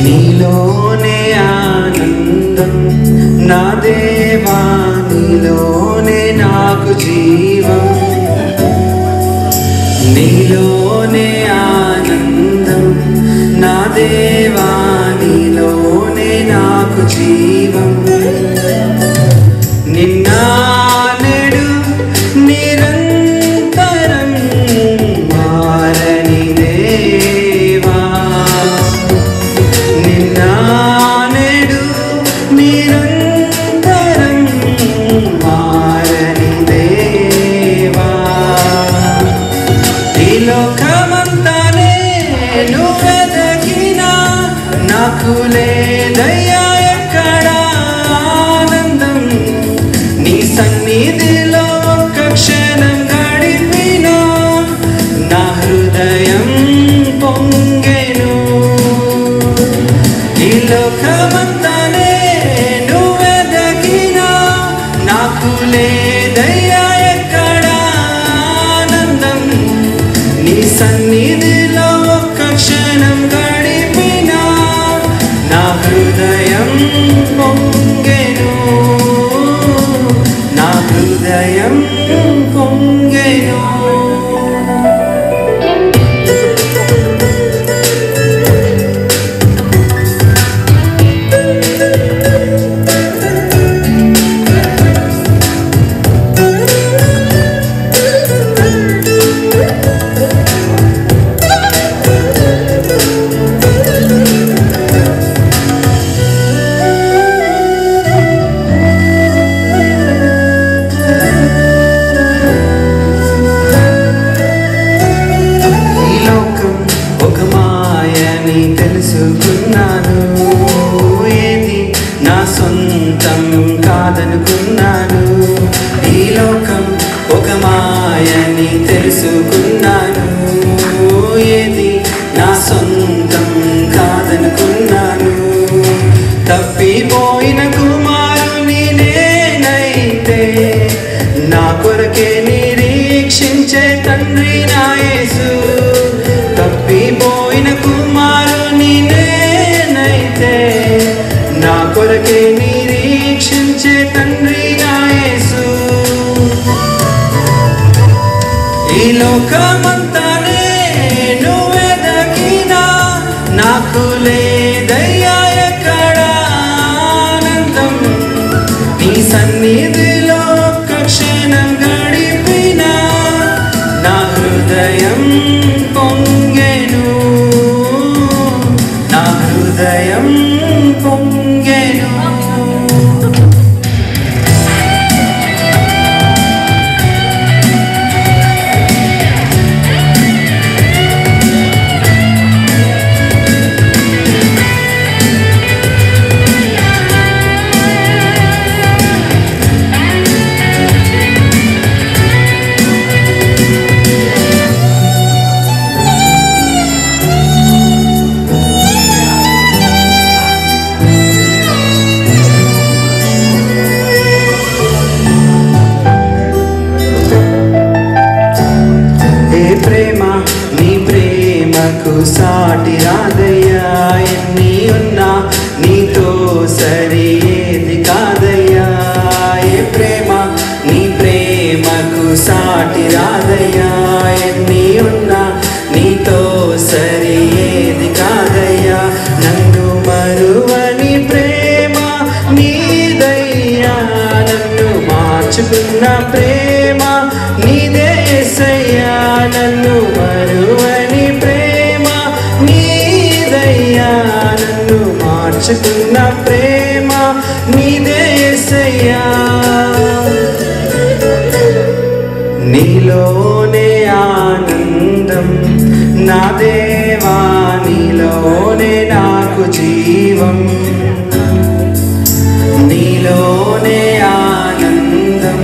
నీలోనే ఆనందం నా దేవా, నీలోనే నాకు జీవం. నీలోనే ఆనందం నా దేవా, నీలోనే నాకు జీవం. నిన్న నేడు నిరంతరం మారని దేవా, నిన్న నేడు నిరంతరం మారని దేవా. ఈ లోకమంతానే నువ్వు వెతికినా నాకు లేదయ్యా ఎక్కడ ఆనందం. నీ సన్నిధిలో ఒక్క క్షణం గడిపినా నా హృదయం పొంగెను. ఈ లోకమంతానే నువ్వు వెతికినా నాకు లేదయ్యా ఎక్కడ ఆనందం. నీ సన్నిధిలో ఒక్క క్షణం గడిపినా నా హృదయం పొంగెను, నా హృదయం పొంగెను. తెలుసుకున్నాను, ఏది నా సొంతం కాదనుకున్నాను. ఈ లోకం ఒక మాయని తెలుసుకున్నాను, ఏది నా సొంతం కాదనుకున్నాను. తప్పిపోయిన కుమారుని నేనైతే నా కొరకే నిరీక్షించే తండ్రి నా యేసు. తప్పిపోయిన కుమారుని నేనైతే నా కొరకే నిరీక్షించే తండ్రి నా యేసు. ఈ లోకమంతానే నువ్వు వెతికినా నాకు లేదయ్యా ఎక్కడ ఆనందం. నీ సన్నిధిలో ఒక్క క్షణం గడిపినా నా హృదయం పొంగెను, నా హృదయం పొంగెను. ప్రేమ నీ ప్రేమకు సాటి రాదయ్యా, ఎన్ని ఉన్నా నీతో సరి ఏది కాదయ్యా. ఏ ప్రేమ నీ ప్రేమకు సాటి రాదయ్యా, ఎన్ని ఉన్నా నీతో సరి ఏది కాదయ్యా. నన్ను మరువని ప్రేమ నీదయ్యా, నన్ను మార్చుకున్న ప్రేమ నీదే యేసయ్యా. నన్ను మరువని ప్రేమ నీదయ్యా, నన్ను మార్చుకున్న ప్రేమ నీదే యేసయ్యా. నీలోనే ఆనందం నా దేవా, నీలోనే నాకు జీవం, నీలోనే ఆనందం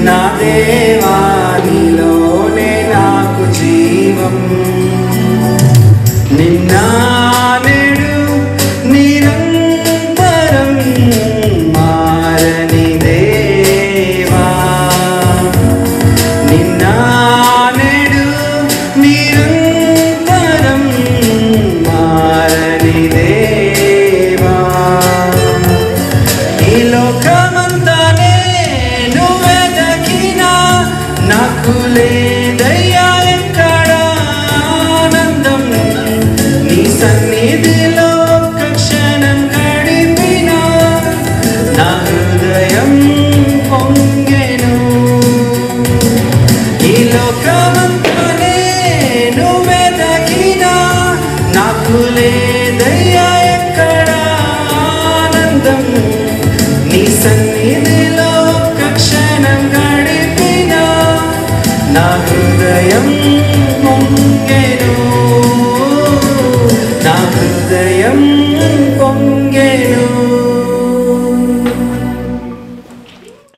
నా దేవా, నీలోనే నాకు జీవం. నిన్న నేడు నిరంతరం మారని దేవా, నిన్న నేడు నిరంతరం మారని దేవా. ఈ లోకమంతానే నువ్వే దక్కినా నాకు లేదయ్యా ఎక్కడ ఆనందం. నీ సన్నిధిలో ఒక్క క్షణం గడిపినా నా హృదయం పొంగెను. ఈ లోకమంతానే నువ్వే దక్కినా నాకు